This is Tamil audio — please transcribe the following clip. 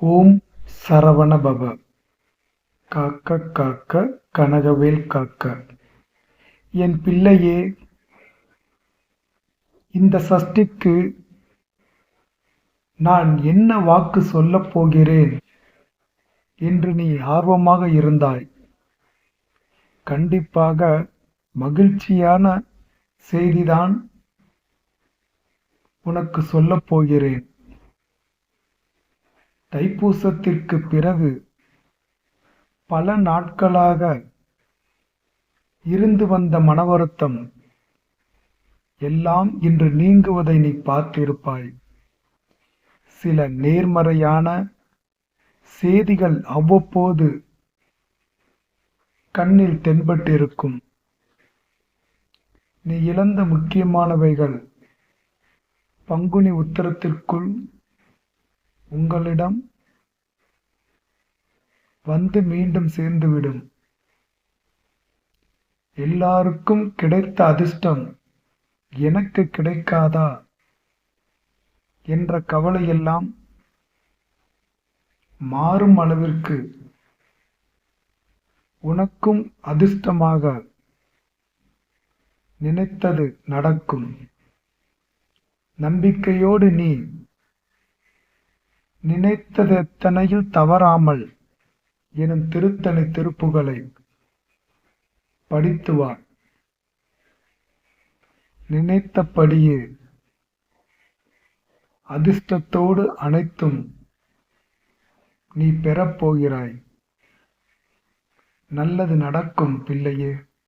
ஓம் சரவண பவ. காக்க காக்க கனகவேல் காக்க. என் பிள்ளையே, இந்த சஷ்டிக்கு நான் என்ன வாக்கு சொல்லப் போகிறேன் என்று நீ ஆர்வமாக இருந்தாய். கண்டிப்பாக மகிழ்ச்சியான செய்திதான் உனக்கு சொல்லப் போகிறேன். தைப்பூசத்திற்கு பிறகு பல நாட்களாக இருந்து வந்த மனவருத்தம் எல்லாம் இன்று நீங்குவதை நீ பார்த்திருப்பாய். சில நேர்மறையான செய்திகள் அவ்வப்போது கண்ணில் தென்பட்டிருக்கும். நீ இழந்த முக்கியமானவைகள் பங்குனி உத்தரத்திற்குள் உங்களிடம் வந்து மீண்டும் சேர்ந்துவிடும். எல்லாருக்கும் கிடைத்த அதிர்ஷ்டம் எனக்கு கிடைக்காதா என்ற கவலையெல்லாம் மாறும் அளவிற்கு உனக்கும் அதிர்ஷ்டமாக நினைத்தது நடக்கும். நம்பிக்கையோடு நீ நினைத்ததெத்தனையில் தவறாமல் எனும் திருத்தணி திருப்புகளை படித்து வா. நினைத்தபடியே அதிர்ஷ்டத்தோடு அனைத்தும் நீ பெறப்போகிறாய். நல்லது நடக்கும் பிள்ளையே.